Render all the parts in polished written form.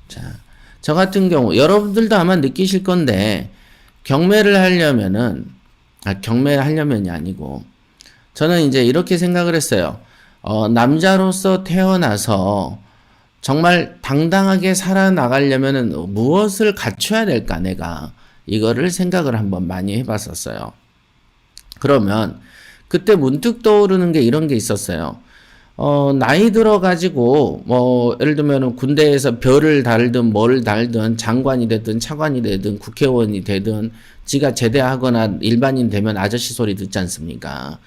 자, 저 같은 경우 여러분들도 아마 느끼실 건데 경매를 하려면은 경매하려면이 아니고 저는 이제 이렇게 생각을 했어요. 남자로서 태어나서 정말 당당하게 살아나가려면은 무엇을 갖춰야 될까 내가 이거를 생각을 한번 많이 해봤었어요. 그러면 그때 문득 떠오르는 게 이런 게 있었어요. 나이 들어가지고, 예를 들면 군대에서 별을 달든 뭘 달든 장관이 되든 차관이 되든 국회의원이 되든 지가 제대하거나 일반인 되면 아저씨 소리 듣지 않습니까?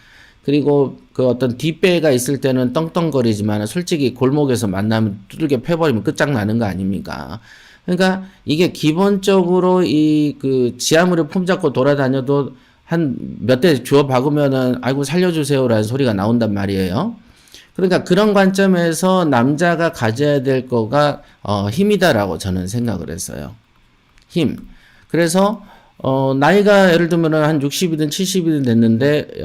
그리고 그 어떤 뒷배가 있을 때는 떵떵거리지만 솔직히 골목에서 만나면 두들겨 패버리면 끝장나는 거 아닙니까? 그러니까 이게 기본적으로 이 그 지하물에 폼 잡고 돌아다녀도 한 몇 대 주워 박으면은 아이고 살려주세요라는 소리가 나온단 말이에요. 그러니까 그런 관점에서 남자가 가져야 될 거가 힘이다라고 저는 생각을 했어요. 힘. 그래서 나이가 예를 들면은 한 60이든 70이든 됐는데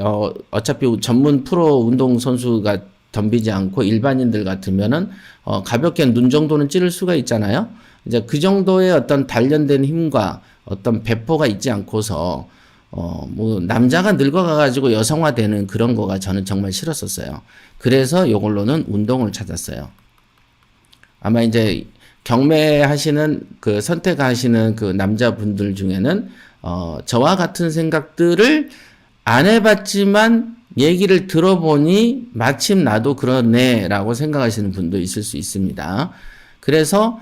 어차피 전문 프로 운동 선수가 덤비지 않고 일반인들 같으면은 가볍게 눈 정도는 찌를 수가 있잖아요. 이제 그 정도의 어떤 단련된 힘과 어떤 배포가 있지 않고서 뭐 남자가 늙어가가지고 여성화되는 그런 거가 저는 정말 싫었었어요. 그래서 요걸로는 운동을 찾았어요. 아마 이제 경매하시는 그 선택하시는 그 남자분들 중에는 저와 같은 생각들을 안 해봤지만 얘기를 들어보니 마침 나도 그러네라고 생각하시는 분도 있을 수 있습니다. 그래서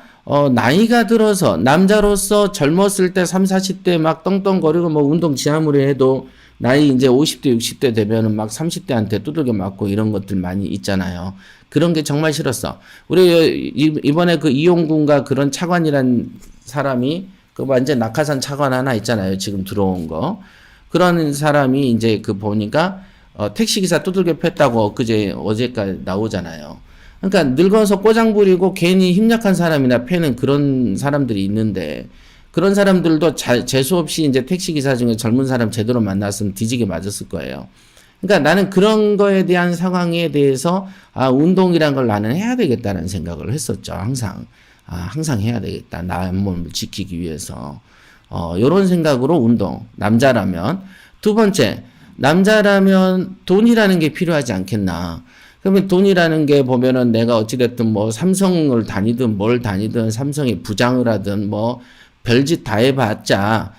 나이가 들어서 남자로서 젊었을 때 3, 40대 막 떵떵거리고 뭐 운동 지하물에 해도 나이 이제 50대, 60대 되면은 막 30대한테 두들겨 맞고 이런 것들 많이 있잖아요. 그런 게 정말 싫었어. 우리 이번에 그 이용군과 그런 차관이란 사람이 그 완전 낙하산 차관 하나 있잖아요. 지금 들어온 거. 그런 사람이 이제 그 보니까 택시기사 두들겨 팼다고 어제까지 나오잖아요. 그러니까 늙어서 꼬장 부리고 괜히 힘약한 사람이나 패는 그런 사람들이 있는데 그런 사람들도 재수 없이 이제 택시기사 중에 젊은 사람 제대로 만났으면 뒤지게 맞았을 거예요. 그러니까 나는 그런 거에 대한 상황에 대해서 운동이란 걸 나는 해야 되겠다는 생각을 했었죠. 항상. 항상 해야 되겠다. 나의 몸을 지키기 위해서. 요런 생각으로 운동. 남자라면. 두 번째, 남자라면 돈이라는 게 필요하지 않겠나. 그러면 돈이라는 게 보면은 내가 어찌됐든 뭐 삼성을 다니든 뭘 다니든 삼성이 부장을 하든 뭐 별짓 다 해봤자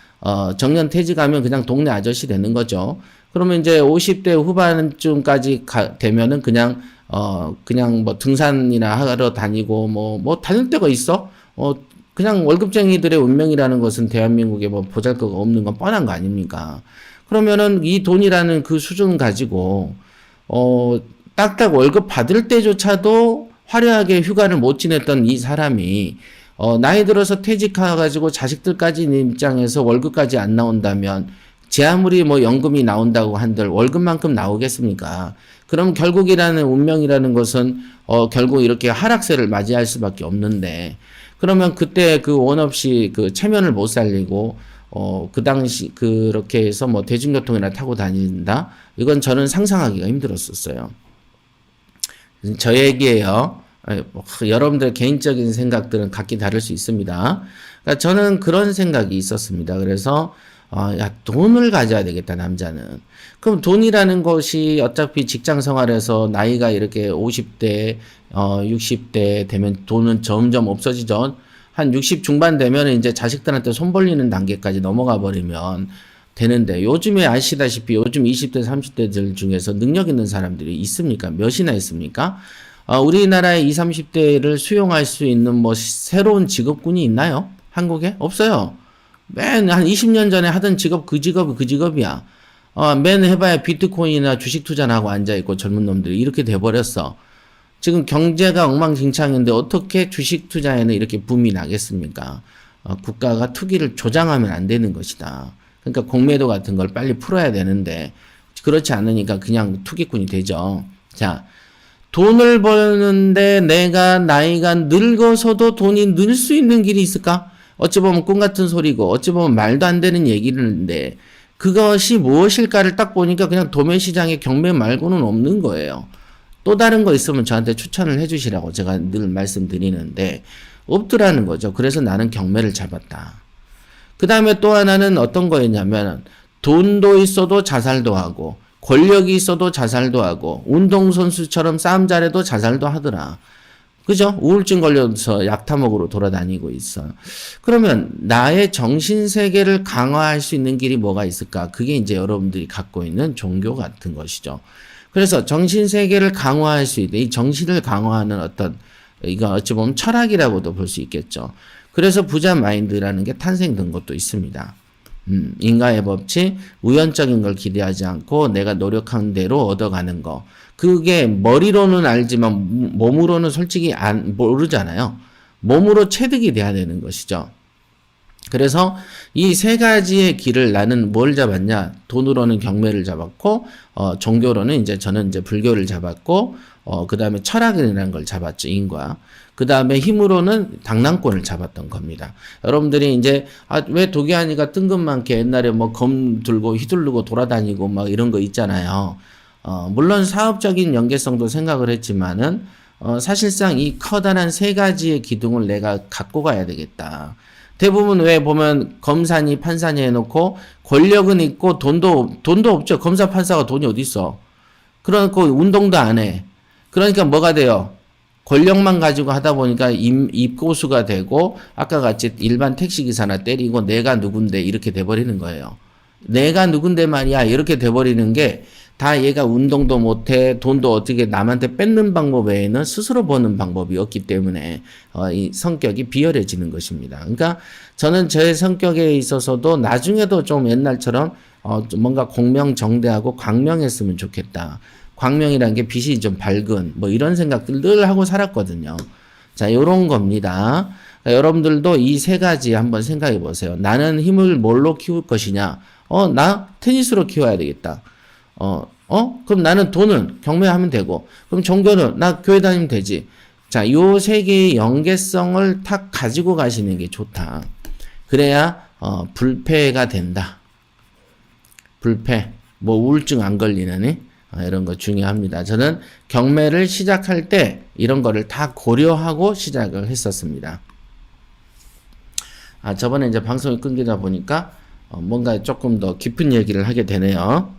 정년 퇴직하면 그냥 동네 아저씨 되는 거죠. 그러면 이제 50대 후반쯤까지 되면은 그냥 뭐 등산이나 하러 다니고 뭐 다닐 데가 있어? 그냥 월급쟁이들의 운명이라는 것은 대한민국에 뭐 보잘것 없는 건 뻔한 거 아닙니까? 그러면은 이 돈이라는 그 수준 가지고 딱딱 월급 받을 때조차도 화려하게 휴가를 못 지냈던 이 사람이 나이 들어서 퇴직해가지고 자식들까지 있는 입장에서 월급까지 안 나온다면 제 아무리 뭐 연금이 나온다고 한들 월급만큼 나오겠습니까? 그럼 결국이라는 운명이라는 것은 결국 이렇게 하락세를 맞이할 수밖에 없는데 그러면 그때 그 원 없이 그 체면을 못 살리고 그 당시 그렇게 해서 뭐 대중교통이나 타고 다닌다? 이건 저는 상상하기가 힘들었었어요. 저 얘기예요. 여러분들 개인적인 생각들은 각기 다를 수 있습니다. 그러니까 저는 그런 생각이 있었습니다. 그래서 야, 돈을 가져야 되겠다, 남자는. 그럼 돈이라는 것이 어차피 직장 생활에서 나이가 이렇게 50대, 60대 되면 돈은 점점 없어지죠. 한 60 중반 되면 이제 자식들한테 손 벌리는 단계까지 넘어가 버리면 되는데 요즘에 아시다시피 요즘 20대, 30대들 중에서 능력 있는 사람들이 있습니까? 몇이나 있습니까? 우리나라의 20, 30대를 수용할 수 있는 뭐 새로운 직업군이 있나요? 한국에? 없어요. 맨 한 20년 전에 하던 직업 그 직업이 그 직업이야. 맨 해봐야 비트코인이나 주식 투자나 하고 앉아있고 젊은 놈들이 이렇게 돼버렸어. 지금 경제가 엉망진창인데 어떻게 주식 투자에는 이렇게 붐이 나겠습니까? 국가가 투기를 조장하면 안 되는 것이다. 그러니까 공매도 같은 걸 빨리 풀어야 되는데 그렇지 않으니까 그냥 투기꾼이 되죠. 자, 돈을 버는데 내가 나이가 늙어서도 돈이 늘 수 있는 길이 있을까? 어찌 보면 꿈 같은 소리고 어찌 보면 말도 안 되는 얘기인데 그것이 무엇일까를 딱 보니까 그냥 도매시장의 경매 말고는 없는 거예요. 또 다른 거 있으면 저한테 추천을 해주시라고 제가 늘 말씀드리는데 없더라는 거죠. 그래서 나는 경매를 잡았다. 그 다음에 또 하나는 어떤 거였냐면 돈도 있어도 자살도 하고 권력이 있어도 자살도 하고 운동선수처럼 싸움 잘해도 자살도 하더라. 그죠? 우울증 걸려서 약타먹으로 돌아다니고 있어. 그러면 나의 정신세계를 강화할 수 있는 길이 뭐가 있을까? 그게 이제 여러분들이 갖고 있는 종교 같은 것이죠. 그래서 정신세계를 강화할 수 있는, 이 정신을 강화하는 어떤, 이거 어찌 보면 철학이라고도 볼 수 있겠죠. 그래서 부자 마인드라는 게 탄생된 것도 있습니다. 인과의 법칙, 우연적인 걸 기대하지 않고 내가 노력한 대로 얻어가는 거. 그게 머리로는 알지만 몸으로는 솔직히 모르잖아요. 몸으로 체득이 돼야 되는 것이죠. 그래서 이 세 가지의 길을 나는 뭘 잡았냐? 돈으로는 경매를 잡았고, 종교로는 저는 불교를 잡았고, 그 다음에 철학이라는 걸 잡았죠, 인과. 그 다음에 힘으로는 당랑권을 잡았던 겁니다. 여러분들이 왜 도기하니까 뜬금많게 옛날에 뭐 검 들고 휘두르고 돌아다니고 막 이런 거 있잖아요. 물론 사업적인 연계성도 생각을 했지만은, 사실상 이 커다란 세 가지의 기둥을 내가 갖고 가야 되겠다. 대부분 왜 보면 검사니 판사니 해놓고 권력은 있고 돈도 없죠. 검사 판사가 돈이 어디 있어. 그러니까 운동도 안 해. 그러니까 뭐가 돼요? 권력만 가지고 하다 보니까 입고수가 되고 아까 같이 일반 택시기사나 때리고 내가 누군데 이렇게 돼버리는 거예요. 내가 누군데 말이야 이렇게 돼버리는 게 다 얘가 운동도 못해 돈도 어떻게 남한테 뺏는 방법 외에는 스스로 버는 방법이 없기 때문에 이 성격이 비열해지는 것입니다. 그러니까 저는 제 성격에 있어서도 나중에도 좀 옛날처럼 뭔가 공명정대하고 광명했으면 좋겠다. 광명이라는 게 빛이 좀 밝은 뭐 이런 생각들 늘 하고 살았거든요. 자, 요런 겁니다. 그러니까 여러분들도 이 세 가지 한번 생각해 보세요. 나는 힘을 뭘로 키울 것이냐? 나 테니스로 키워야 되겠다. 그럼 나는 돈은 경매하면 되고, 그럼 종교는 나 교회 다니면 되지. 자, 요 세 개의 연계성을 탁 가지고 가시는 게 좋다. 그래야, 불패가 된다. 불패. 뭐, 우울증 안 걸리느니? 이런 거 중요합니다. 저는 경매를 시작할 때 이런 거를 다 고려하고 시작을 했었습니다. 저번에 방송이 끊기다 보니까, 뭔가 조금 더 깊은 얘기를 하게 되네요.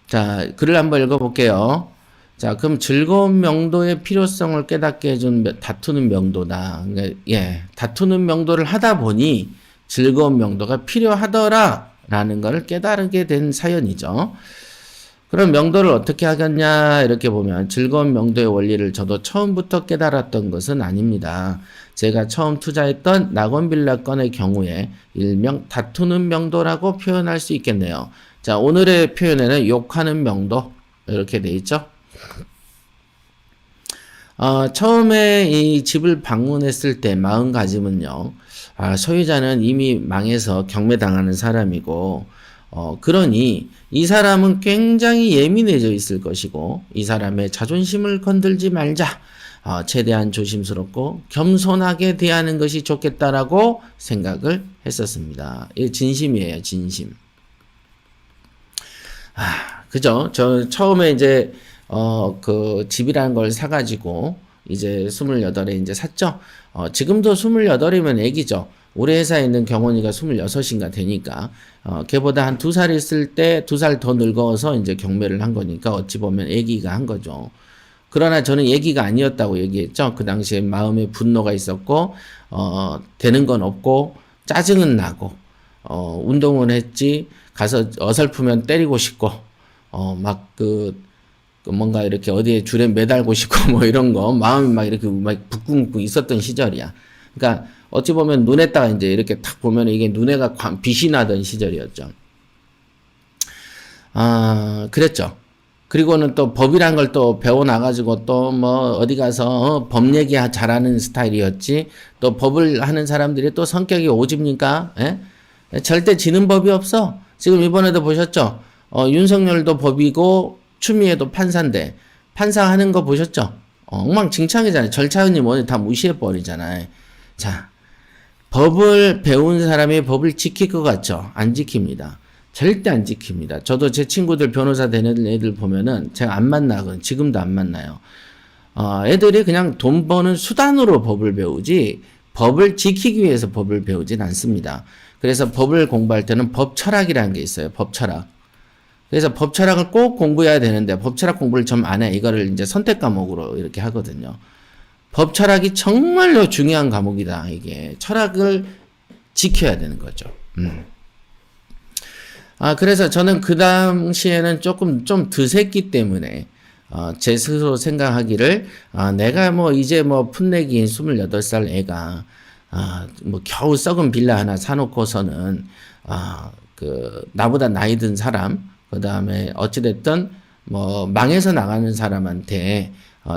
자, 글을 한번 읽어볼게요. 자, 그럼 즐거운 명도의 필요성을 깨닫게 해준 다투는 명도다. 그러니까, 다투는 명도를 하다 보니 즐거운 명도가 필요하더라 라는 걸 깨달게 된 사연이죠. 그럼 명도를 어떻게 하겠냐 이렇게 보면 즐거운 명도의 원리를 저도 처음부터 깨달았던 것은 아닙니다. 제가 처음 투자했던 낙원빌라 건의 경우에 일명 다투는 명도라고 표현할 수 있겠네요. 자, 오늘의 표현에는 욕하는 명도 이렇게 돼 있죠. 처음에 이 집을 방문했을 때 마음가짐은요. 소유자는 이미 망해서 경매당하는 사람이고 그러니 이 사람은 굉장히 예민해져 있을 것이고 이 사람의 자존심을 건들지 말자. 최대한 조심스럽고 겸손하게 대하는 것이 좋겠다라고 생각을 했었습니다. 이게 진심이에요, 진심. 그죠? 저 처음에 그 집이라는 걸 사가지고 28에 샀죠? 지금도 28이면 애기죠. 우리 회사에 있는 경원이가 26인가 되니까, 걔보다 한 2살 있을 때 2살 더 늙어서 경매를 한 거니까 어찌 보면 애기가 한 거죠. 그러나 저는 얘기가 아니었다고 얘기했죠. 그 당시에 마음에 분노가 있었고, 되는 건 없고, 짜증은 나고, 운동은 했지, 가서 어설프면 때리고 싶고, 뭔가 이렇게 어디에 줄에 매달고 싶고, 뭐 이런 거, 마음이 막 이렇게 막 북궁북궁 있었던 시절이야. 그러니까, 어찌 보면 눈에다가 이렇게 탁 보면 이게 눈에가 빛이 나던 시절이었죠. 그랬죠. 그리고는 또 법이란 걸 또 배워나가지고 또 뭐 어디 가서 법 얘기 잘하는 스타일이었지. 또 법을 하는 사람들이 또 성격이 오집니까? 예? 절대 지는 법이 없어. 지금 이번에도 보셨죠? 윤석열도 법이고 추미애도 판사인데 판사 하는 거 보셨죠? 엉망진창이잖아요. 절차은님 오늘 다 무시해버리잖아요. 자, 법을 배운 사람이 법을 지킬 것 같죠? 안 지킵니다. 절대 안 지킵니다. 저도 제 친구들 변호사 되는 애들 보면은 제가 안 만나거든요. 지금도 안 만나요. 애들이 그냥 돈 버는 수단으로 법을 배우지 법을 지키기 위해서 법을 배우진 않습니다. 그래서 법을 공부할 때는 법 철학이라는 게 있어요. 법 철학. 그래서 법 철학을 꼭 공부해야 되는데 법 철학 공부를 좀 안 해. 이거를 이제 선택 과목으로 이렇게 하거든요. 법 철학이 정말로 중요한 과목이다. 이게 철학을 지켜야 되는 거죠. 그래서 저는 그 당시에는 조금 좀 드셌기 때문에 제 스스로 생각하기를 내가 뭐 이제 뭐 풋내기인 28살 애가 뭐 겨우 썩은 빌라 하나 사놓고서는 그 나보다 나이 든 사람 그다음에 어찌됐든 뭐 망해서 나가는 사람한테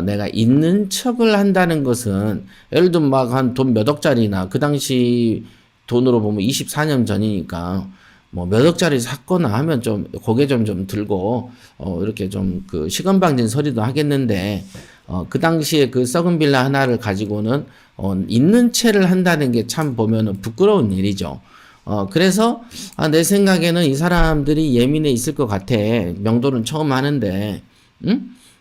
내가 있는 척을 한다는 것은 예를 들면 막 한 돈 몇 억짜리나 그 당시 돈으로 보면 24년 전이니까 뭐 몇 억짜리 샀거나 하면 좀 고개 좀 들고 이렇게 좀 그 시건방진 소리도 하겠는데 그 당시에 그 썩은 빌라 하나를 가지고는 있는 채를 한다는 게 참 보면은 부끄러운 일이죠. 그래서 내 생각에는 이 사람들이 예민해 있을 것 같아. 명도는 처음 하는데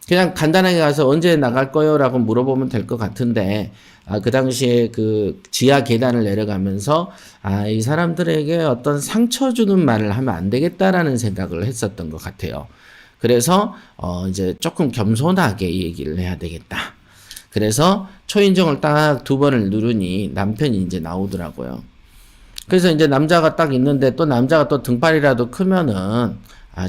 그냥 간단하게 가서 언제 나갈 거요? 라고 물어보면 될 것 같은데 그 당시에 그 지하 계단을 내려가면서 이 사람들에게 어떤 상처 주는 말을 하면 안 되겠다라는 생각을 했었던 것 같아요. 그래서 이제 조금 겸손하게 얘기를 해야 되겠다. 그래서 초인종을 딱 2번을 누르니 남편이 이제 나오더라고요. 그래서 이제 남자가 딱 있는데 또 남자가 또 등발이라도 크면은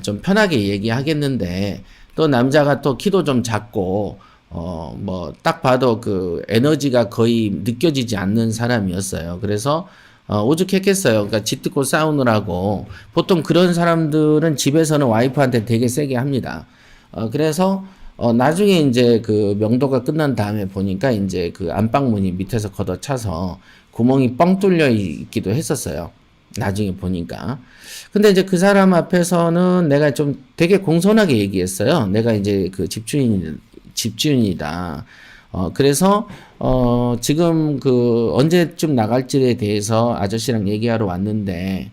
좀 편하게 얘기하겠는데 또 남자가 또 키도 좀 작고 뭐 딱 봐도 그 에너지가 거의 느껴지지 않는 사람이었어요. 그래서 오죽했겠어요. 그러니까 짖듣고 싸우느라고 보통 그런 사람들은 집에서는 와이프한테 되게 세게 합니다. 그래서 나중에 이제 그 명도가 끝난 다음에 보니까 이제 그 안방문이 밑에서 걷어차서 구멍이 뻥 뚫려 있기도 했었어요. 나중에 보니까. 근데 이제 그 사람 앞에서는 내가 좀 되게 공손하게 얘기했어요. 내가 이제 그 집주인이다. 그래서 지금 그 언제쯤 나갈지에 대해서 아저씨랑 얘기하러 왔는데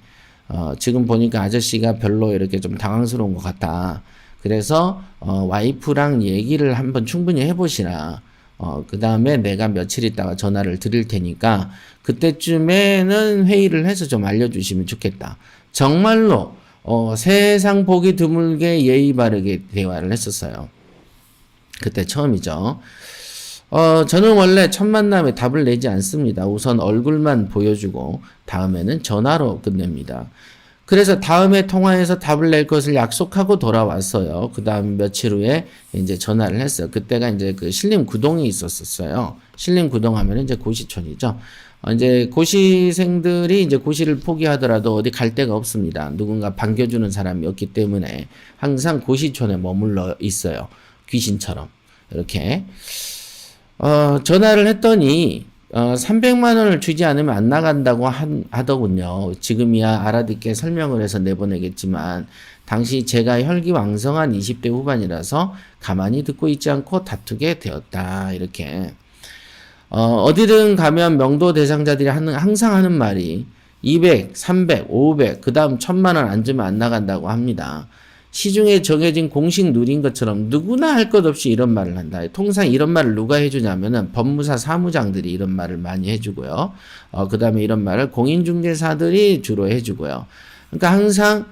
지금 보니까 아저씨가 별로 이렇게 좀 당황스러운 것 같다. 그래서 와이프랑 얘기를 한번 충분히 해보시라. 그 다음에 내가 며칠 있다가 전화를 드릴 테니까 그때쯤에는 회의를 해서 좀 알려주시면 좋겠다. 정말로 세상 보기 드물게 예의 바르게 대화를 했었어요. 그때 처음이죠. 저는 원래 첫 만남에 답을 내지 않습니다. 우선 얼굴만 보여주고 다음에는 전화로 끝냅니다. 그래서 다음에 통화해서 답을 낼 것을 약속하고 돌아왔어요. 그 다음 며칠 후에 이제 전화를 했어요. 그때가 이제 그 신림구동이 있었어요. 신림구동 하면 이제 고시촌이죠. 이제 고시생들이 이제 고시를 포기하더라도 어디 갈 데가 없습니다. 누군가 반겨주는 사람이 없기 때문에 항상 고시촌에 머물러 있어요. 귀신처럼. 이렇게. 전화를 했더니 300만 원을 주지 않으면 안 나간다고 하더군요. 지금이야 알아듣게 설명을 해서 내보내겠지만 당시 제가 혈기왕성한 20대 후반이라서 가만히 듣고 있지 않고 다투게 되었다. 이렇게. 어디든 가면 명도 대상자들이 항상 하는 말이 200, 300, 500, 그 다음 1000만 원 안 주면 안 나간다고 합니다. 시중에 정해진 공식 룰인 것처럼 누구나 할 것 없이 이런 말을 한다. 통상 이런 말을 누가 해주냐면은 법무사 사무장들이 이런 말을 많이 해주고요. 그 다음에 이런 말을 공인중개사들이 주로 해주고요. 그러니까 항상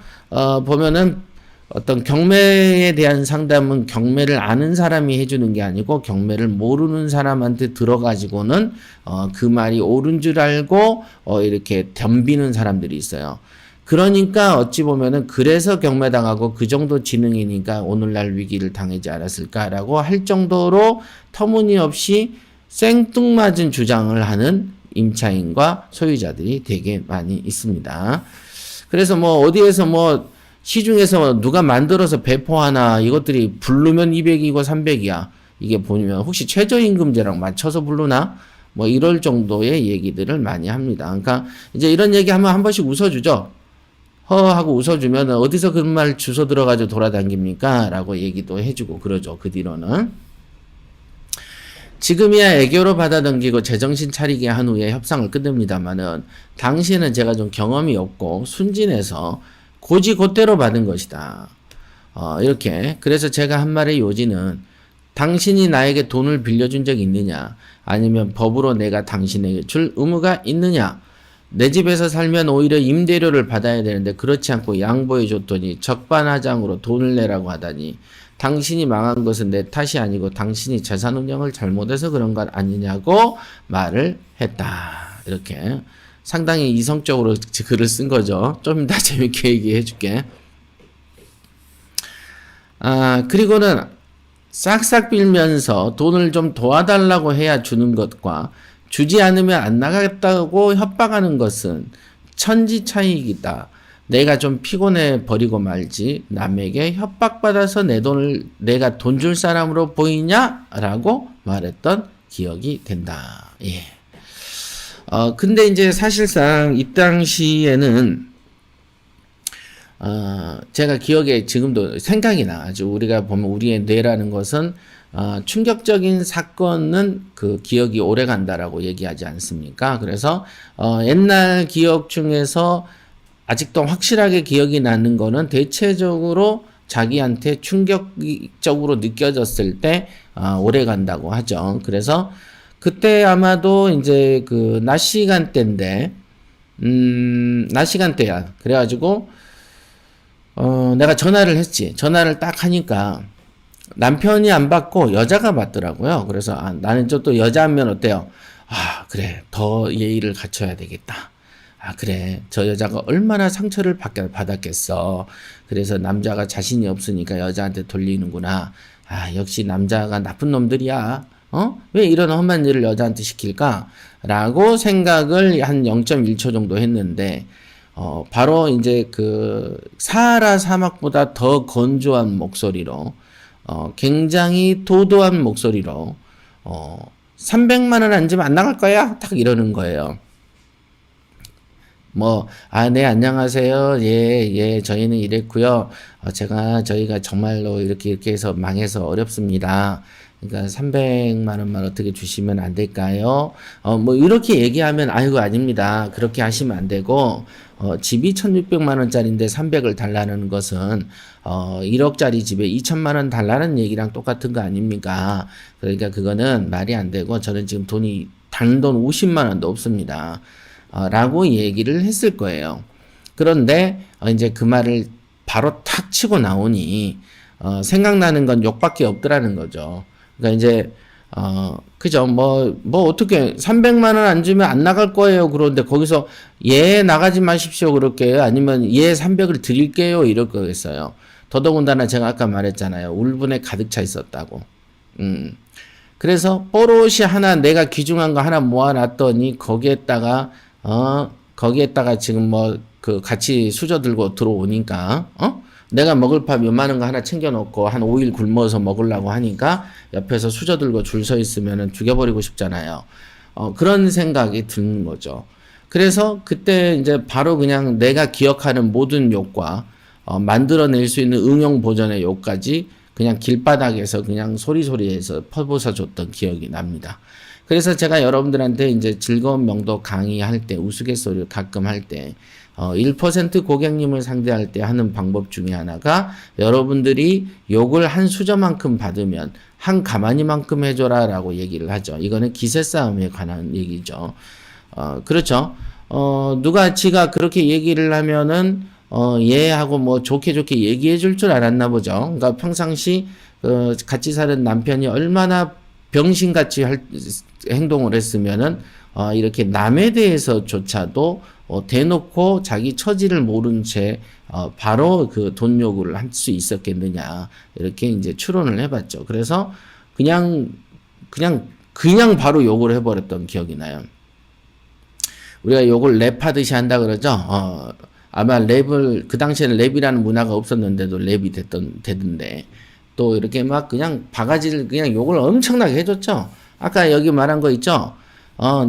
보면은 어떤 경매에 대한 상담은 경매를 아는 사람이 해주는 게 아니고 경매를 모르는 사람한테 들어가지고는 그 말이 옳은 줄 알고 이렇게 덤비는 사람들이 있어요. 그러니까 어찌 보면은 그래서 경매당하고 그 정도 지능이니까 오늘날 위기를 당하지 않았을까라고 할 정도로 터무니없이 생뚱맞은 주장을 하는 임차인과 소유자들이 되게 많이 있습니다. 그래서 뭐 어디에서 뭐 시중에서 누가 만들어서 배포하나 이것들이 부르면 200이고 300이야. 이게 보면 혹시 최저임금제랑 맞춰서 부르나? 뭐 이럴 정도의 얘기들을 많이 합니다. 그러니까 이제 이런 얘기하면 한 번씩 웃어주죠. 하고 웃어주면 어디서 그런 말 주워 들어가지고 돌아다닙니까? 라고 얘기도 해주고 그러죠. 그 뒤로는. 지금이야 애교로 받아넘기고 제정신 차리게 한 후에 협상을 끝냅니다만은 당시에는 제가 좀 경험이 없고 순진해서 고지고대로 받은 것이다. 이렇게. 그래서 제가 한 말의 요지는 당신이 나에게 돈을 빌려준 적이 있느냐? 아니면 법으로 내가 당신에게 줄 의무가 있느냐? 내 집에서 살면 오히려 임대료를 받아야 되는데 그렇지 않고 양보해 줬더니 적반하장으로 돈을 내라고 하다니 당신이 망한 것은 내 탓이 아니고 당신이 재산 운영을 잘못해서 그런 것 아니냐고 말을 했다. 이렇게 상당히 이성적으로 글을 쓴 거죠. 좀 이따 재밌게 얘기해 줄게. 그리고는 싹싹 빌면서 돈을 좀 도와달라고 해야 주는 것과 주지 않으면 안 나가겠다고 협박하는 것은 천지 차이이다. 내가 좀 피곤해 버리고 말지 남에게 협박받아서 내 돈을 내가 돈 줄 사람으로 보이냐? 라고 말했던 기억이 된다. 예. 근데 이제 사실상 이 당시에는 제가 기억에 지금도 생각이 나. 아주 우리가 보면 우리의 뇌라는 것은 충격적인 사건은 그 기억이 오래 간다라고 얘기하지 않습니까? 그래서 옛날 기억 중에서 아직도 확실하게 기억이 나는 거는 대체적으로 자기한테 충격적으로 느껴졌을 때 오래 간다고 하죠. 그래서 그때 아마도 이제 그 낮 시간대인데 낮 시간대야. 그래가지고 내가 전화를 했지. 전화를 딱 하니까 남편이 안 받고 여자가 받더라고요. 그래서 나는 또 여자면 어때요? 그래. 더 예의를 갖춰야 되겠다. 그래. 저 여자가 얼마나 상처를 받았겠어. 그래서 남자가 자신이 없으니까 여자한테 돌리는구나. 역시 남자가 나쁜 놈들이야. 왜 이런 험한 일을 여자한테 시킬까? 라고 생각을 한 0.1초 정도 했는데, 바로 이제 그 사하라 사막보다 더 건조한 목소리로, 굉장히 도도한 목소리로, 300만 원 안 주면 안 나갈 거야? 딱 이러는 거예요. 네, 안녕하세요. 예, 저희는 이랬고요. 저희가 정말로 이렇게 해서 망해서 어렵습니다. 그러니까 300만 원만 어떻게 주시면 안 될까요? 이렇게 얘기하면, 아이고, 아닙니다. 그렇게 하시면 안 되고, 집이 1600만 원짜리인데 300을 달라는 것은, 1억짜리 집에 2000만 원 달라는 얘기랑 똑같은 거 아닙니까? 그러니까 그거는 말이 안 되고, 저는 지금 단돈 50만 원도 없습니다. 라고 얘기를 했을 거예요. 그런데 이제 그 말을 바로 탁 치고 나오니 생각나는 건 욕밖에 없더라는 거죠. 그러니까 이제 그죠? 어떻게 300만 원 안 주면 안 나갈 거예요. 그런데 거기서 예 나가지 마십시오 그럴게요. 아니면 예 300을 드릴게요 이럴 거겠어요. 더더군다나 제가 아까 말했잖아요. 울분에 가득 차 있었다고. 그래서 뽀롯이 하나 내가 귀중한 거 하나 모아놨더니 거기에다가 지금 같이 수저 들고 들어오니까, 내가 먹을 밥 요만한 거 하나 챙겨놓고 한 5일 굶어서 먹으려고 하니까 옆에서 수저 들고 줄 서 있으면은 죽여버리고 싶잖아요. 그런 생각이 드는 거죠. 그래서 그때 이제 바로 그냥 내가 기억하는 모든 욕과, 만들어낼 수 있는 응용 버전의 욕까지 그냥 길바닥에서 그냥 소리소리해서 퍼부어 줬던 기억이 납니다. 그래서 제가 여러분들한테 이제 즐거운 명도 강의할 때 우스갯소리를 가끔 할 때 1% 고객님을 상대할 때 하는 방법 중에 하나가 여러분들이 욕을 한 수저만큼 받으면 한 가마니만큼 해줘라 라고 얘기를 하죠. 이거는 기세 싸움에 관한 얘기죠. 그렇죠. 누가 지가 그렇게 얘기를 하면은 예 하고 좋게 얘기해 줄 줄 알았나 보죠. 그러니까 평상시 같이 사는 남편이 얼마나 병신같이 행동을 했으면은 이렇게 남에 대해서조차도 대놓고 자기 처지를 모른 채 바로 그 돈 요구를 할 수 있었겠느냐 이렇게 이제 추론을 해봤죠. 그래서 그냥 바로 욕을 해버렸던 기억이 나요. 우리가 욕을 랩하듯이 한다 그러죠. 아마 랩을 그 당시에는 랩이라는 문화가 없었는데도 랩이 되던데. 또 이렇게 그냥 바가지를 그냥 욕을 엄청나게 해줬죠. 아까 여기 말한 거 있죠.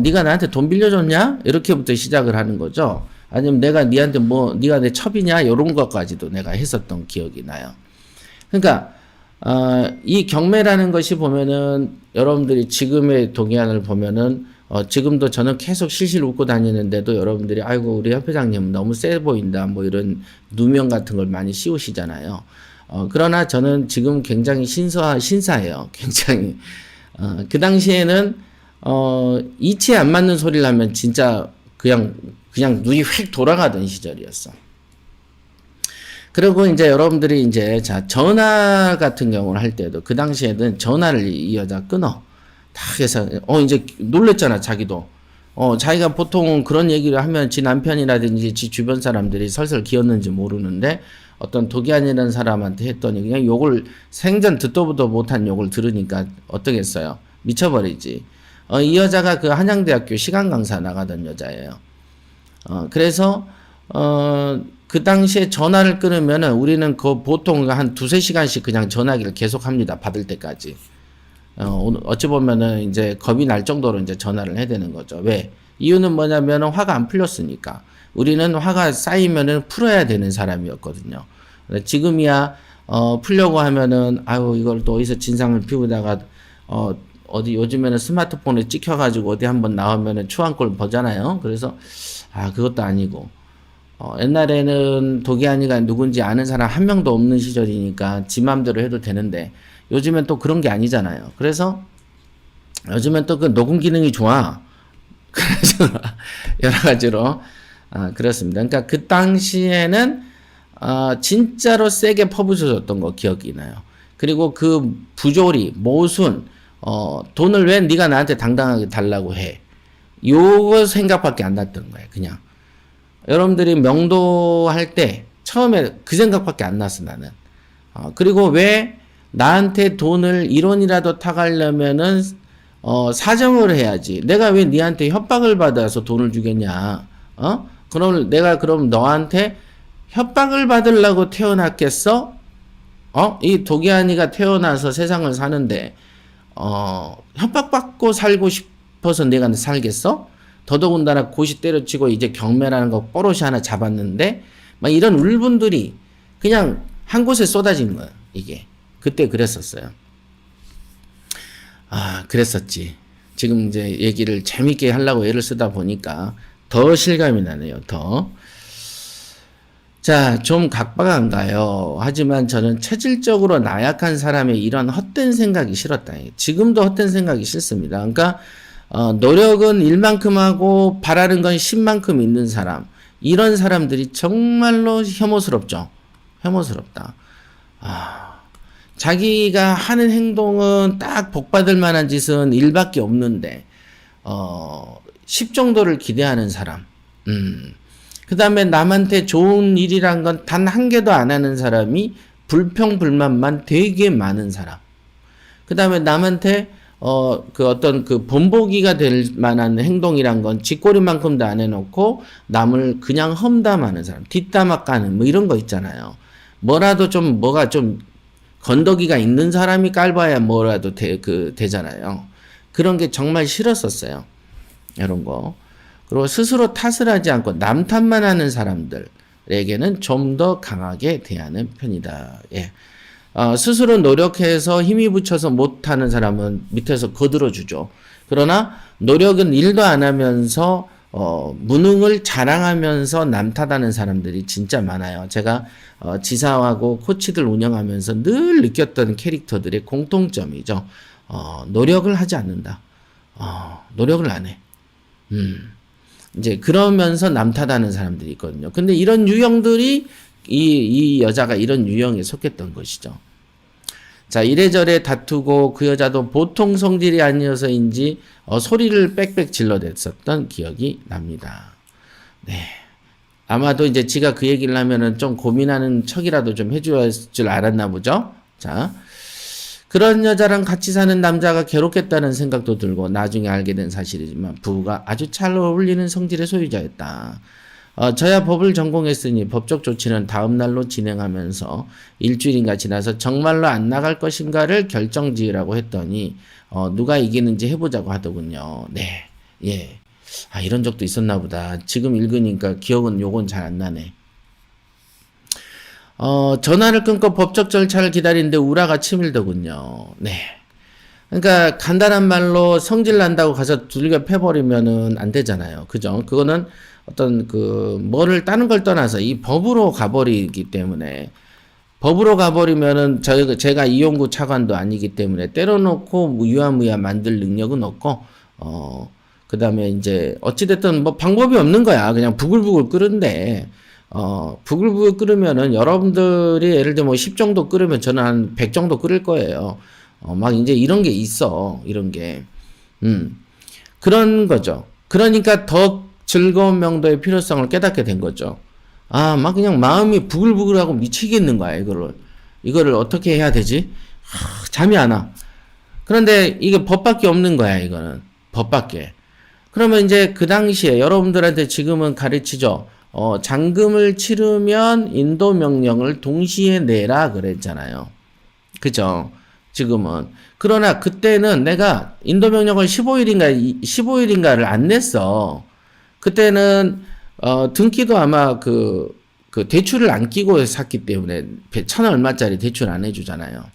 네가 나한테 돈 빌려줬냐? 이렇게부터 시작을 하는 거죠. 아니면 내가 네한테 네가 내 첩이냐? 이런 것까지도 내가 했었던 기억이 나요. 그러니까 이 경매라는 것이 보면은 여러분들이 지금의 동의안을 보면은 지금도 저는 계속 실실 웃고 다니는데도 여러분들이 아이고 우리 협회장님 너무 세 보인다 뭐 이런 누명 같은 걸 많이 씌우시잖아요. 그러나 저는 지금 굉장히 신사예요. 굉장히. 그 당시에는 이치에 안 맞는 소리를 하면 진짜 그냥 눈이 휙 돌아가던 시절이었어. 그리고 이제 여러분들이 이제 자 전화 같은 경우를 할 때도 그 당시에는 전화를 이 여자 끊어. 딱 해서 이제 놀랬잖아 자기도. 자기가 보통 그런 얘기를 하면 지 남편이라든지 지 주변 사람들이 설설 기었는지 모르는데 어떤 독이안이라는 사람한테 했더니 그냥 욕을 생전 듣도 보도 못한 욕을 들으니까 어떠겠어요? 미쳐버리지. 이 여자가 그 한양대학교 시간 강사 나가던 여자예요. 그래서 그 당시에 전화를 끊으면은 우리는 그 보통 한 두세 시간씩 그냥 전화기를 계속 합니다. 받을 때까지. 어찌 보면은 이제 겁이 날 정도로 이제 전화를 해야 되는 거죠. 왜? 이유는 뭐냐면은 화가 안 풀렸으니까. 우리는 화가 쌓이면은 풀어야 되는 사람이었거든요. 지금이야, 풀려고 하면은, 아유, 이걸 또 어디서 진상을 피우다가, 어디 요즘에는 스마트폰에 찍혀가지고 어디 한번 나오면은 추한꼴 보잖아요. 그래서, 그것도 아니고. 옛날에는 독이안이가 누군지 아는 사람 한 명도 없는 시절이니까 지 맘대로 해도 되는데, 요즘엔 또 그런 게 아니잖아요. 그래서 요즘엔 또 그 녹음 기능이 좋아. 그래서 여러 가지로 그렇습니다. 그러니까 그 당시에는 진짜로 세게 퍼부쳐줬던 거 기억이 나요. 그리고 그 부조리, 모순, 돈을 왜 네가 나한테 당당하게 달라고 해. 요거 생각밖에 안 났던 거예요. 그냥 여러분들이 명도할 때 처음에 그 생각밖에 안 났어 나는. 그리고 왜 나한테 돈을 1원이라도 타가려면은 사정을 해야지. 내가 왜 니한테 협박을 받아서 돈을 주겠냐? 그럼 너한테 협박을 받으려고 태어났겠어? 이 독이안이가 태어나서 세상을 사는데 협박받고 살고 싶어서 내가 살겠어? 더더군다나 고시 때려치고 이제 경매라는 거 뽀로시 하나 잡았는데 막 이런 울분들이 그냥 한 곳에 쏟아진 거야. 이게. 그때 그랬었어요. 그랬었지. 지금 이제 얘기를 재밌게 하려고 애를 쓰다 보니까 더 실감이 나네요. 더. 자, 좀 각박한가요? 하지만 저는 체질적으로 나약한 사람의 이런 헛된 생각이 싫었다. 지금도 헛된 생각이 싫습니다. 그러니까 노력은 1만큼 하고 바라는 건 10만큼 있는 사람. 이런 사람들이 정말로 혐오스럽죠. 혐오스럽다. 자기가 하는 행동은 딱 복받을 만한 짓은 1밖에 없는데 10 정도를 기대하는 사람. 그 다음에 남한테 좋은 일이란 건 단 한 개도 안 하는 사람이 불평불만만 되게 많은 사람. 그 다음에 남한테 그 어떤 그 본보기가 될 만한 행동이란 건 쥐꼬리만큼도 안 해놓고 남을 그냥 험담하는 사람. 뒷담화 까는 뭐 이런 거 있잖아요. 뭐라도 좀 뭐가 좀 건더기가 있는 사람이 깔봐야 뭐라도 되잖아요. 그런 게 정말 싫었었어요. 이런 거. 그리고 스스로 탓을 하지 않고 남 탓만 하는 사람들에게는 좀 더 강하게 대하는 편이다. 예. 스스로 노력해서 힘이 붙여서 못하는 사람은 밑에서 거들어주죠. 그러나 노력은 일도 안 하면서 무능을 자랑하면서 남 탓하는 사람들이 진짜 많아요. 제가 지사하고 코치들 운영하면서 늘 느꼈던 캐릭터들의 공통점이죠. 노력을 하지 않는다. 노력을 안 해. 이제 그러면서 남 탓하는 사람들이 있거든요. 근데 이런 유형들이 이 여자가 이런 유형에 속했던 것이죠. 자, 이래저래 다투고 그 여자도 보통 성질이 아니어서인지 소리를 빽빽 질러댔었던 기억이 납니다. 네. 아마도 이제 지가 그 얘기를 하면은 좀 고민하는 척이라도 좀 해줘야 줄 알았나 보죠. 자, 그런 여자랑 같이 사는 남자가 괴롭겠다는 생각도 들고 나중에 알게 된 사실이지만 부부가 아주 잘 어울리는 성질의 소유자였다. 저야 법을 전공했으니 법적 조치는 다음 날로 진행하면서 일주일인가 지나서 정말로 안 나갈 것인가를 결정지으라고 했더니 누가 이기는지 해보자고 하더군요. 네, 예. 이런 적도 있었나 보다. 지금 읽으니까 기억은 요건 잘 안 나네. 전화를 끊고 법적 절차를 기다리는데 우라가 치밀더군요. 네. 그러니까 간단한 말로 성질 난다고 가서 두들겨 패버리면은 안 되잖아요. 그죠? 그거는 어떤 그 뭐를 다른 걸 떠나서 이 법으로 가버리기 때문에 법으로 가버리면은 제가 이용구 차관도 아니기 때문에 때려놓고 유야무야 만들 능력은 없고 그다음에 이제 어찌됐든 뭐 방법이 없는 거야. 그냥 부글부글 끓은데 부글부글 끓으면은 여러분들이 예를 들면 뭐 10 정도 끓으면 저는 한 100 정도 끓일 거예요. 막 이제 이런 게 있어. 이런 게. 그런 거죠. 그러니까 더 즐거운 명도의 필요성을 깨닫게 된 거죠. 막 그냥 마음이 부글부글하고 미치겠는 거야, 이거를 어떻게 해야 되지? 잠이 안 와. 그런데 이게 법밖에 없는 거야, 이거는. 법밖에. 그러면 이제 그 당시에 여러분들한테 지금은 가르치죠. 잔금을 치르면 인도 명령을 동시에 내라 그랬잖아요. 그죠? 지금은. 그러나 그때는 내가 인도 명령을 15일인가를 안 냈어. 그때는 등기도 아마 그 대출을 안 끼고 샀기 때문에 1,000 얼마짜리 대출 안 해주잖아요.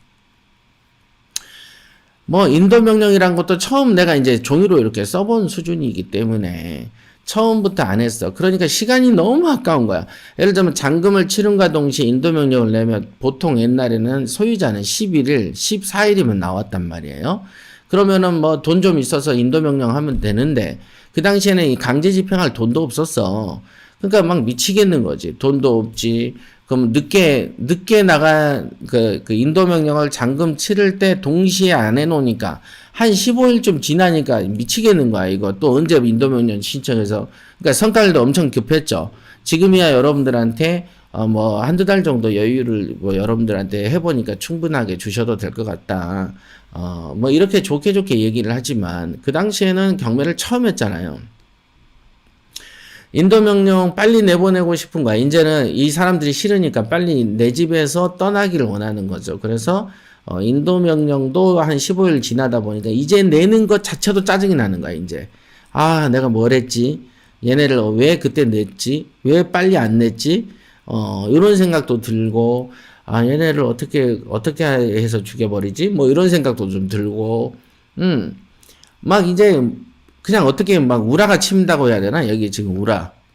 뭐 인도 명령이란 것도 처음 내가 이제 종이로 이렇게 써본 수준이기 때문에 처음부터 안 했어. 그러니까 시간이 너무 아까운 거야. 예를 들면 잔금을 치른과 동시에 인도 명령을 내면 보통 옛날에는 소유자는 11일, 14일이면 나왔단 말이에요. 그러면은 뭐 돈 좀 있어서 인도 명령 하면 되는데 그 당시에는 이 강제 집행할 돈도 없었어. 그러니까 막 미치겠는 거지. 돈도 없지. 그럼 늦게 나간 그 인도 명령을 잔금 치를 때 동시에 안 해놓으니까 한 15일쯤 지나니까 미치겠는 거야. 이거 또 언제 인도 명령 신청해서. 그러니까 성깔도 엄청 급했죠. 지금이야 여러분들한테 뭐 한두 달 정도 여유를 뭐 여러분들한테 해보니까 충분하게 주셔도 될 것 같다. 뭐 이렇게 좋게 얘기를 하지만 그 당시에는 경매를 처음 했잖아요. 인도 명령 빨리 내보내고 싶은 거야. 이제는 이 사람들이 싫으니까 빨리 내 집에서 떠나기를 원하는 거죠. 그래서 인도 명령도 한 15일 지나다 보니까 이제 내는 것 자체도 짜증이 나는 거야. 이제 내가 뭘 했지? 얘네를 왜 그때 냈지? 왜 빨리 안 냈지? 이런 생각도 들고 얘네를 어떻게 해서 죽여버리지? 뭐 이런 생각도 좀 들고 막 이제 그냥 어떻게 막 우라가 침다고 해야 되나? 여기 지금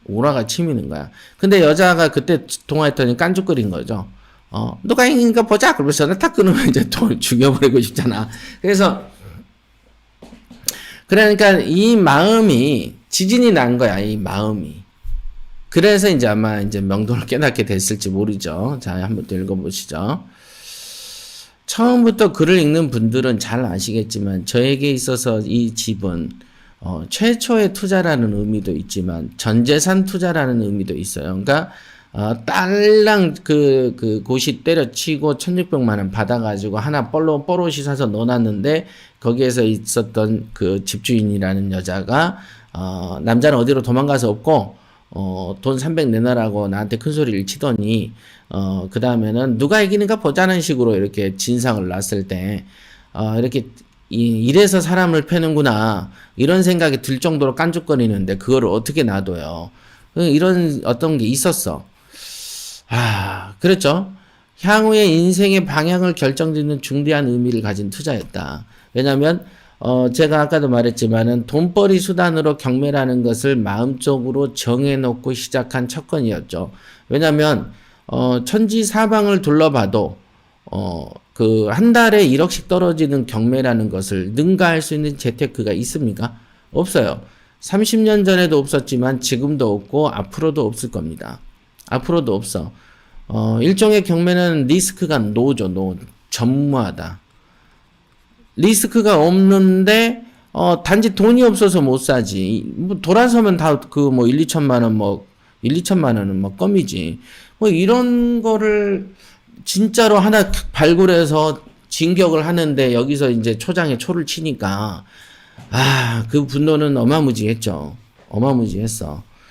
우라가 치미는 거야. 근데 여자가 그때 통화했더니 깐죽거린 거죠. 누가 이긴가 보자. 그러면서 탁 끊으면 이제 또 죽여버리고 싶잖아. 그러니까 이 마음이 지진이 난 거야. 이 마음이. 그래서 이제 아마 이제 명도를 깨닫게 됐을지 모르죠. 자, 한번 또 읽어보시죠. 처음부터 글을 읽는 분들은 잘 아시겠지만 저에게 있어서 이 집은 최초의 투자라는 의미도 있지만 전재산 투자라는 의미도 있어요. 그러니까 딸랑 그 고시 때려치고 1,600만 원 받아가지고 하나 뽀로시 사서 넣어놨는데 거기에서 있었던 그 집주인이라는 여자가 남자는 어디로 도망가서 없고 돈 300 내놔라고 나한테 큰 소리를 치더니 그 다음에는 누가 이기는가 보자는 식으로 이렇게 진상을 놨을 때 이렇게 이래서 사람을 패는구나 이런 생각이 들 정도로 깐죽거리는데 그거를 어떻게 놔둬요. 이런 어떤 게 있었어. 그렇죠. 향후의 인생의 방향을 결정짓는 중대한 의미를 가진 투자였다. 왜냐하면 제가 아까도 말했지만은 돈벌이 수단으로 경매라는 것을 마음적으로 정해놓고 시작한 첫 건이었죠. 왜냐하면 천지사방을 둘러봐도 그 한 달에 1억씩 떨어지는 경매라는 것을 능가할 수 있는 재테크가 있습니까? 없어요. 30년 전에도 없었지만 지금도 없고 앞으로도 없을 겁니다. 앞으로도 없어. 일종의 경매는 리스크가 노죠. 전무하다. 리스크가 없는데 단지 돈이 없어서 못 사지. 뭐 돌아서면 다 그 뭐 1, 2천만 원 1, 2천만 원은 뭐 껌이지. 뭐 이런 거를 진짜로 하나 발굴해서 진격을 하는데 여기서 이제 초장에 초를 치니까 그 분노는 어마무지했죠. 어마무지했어.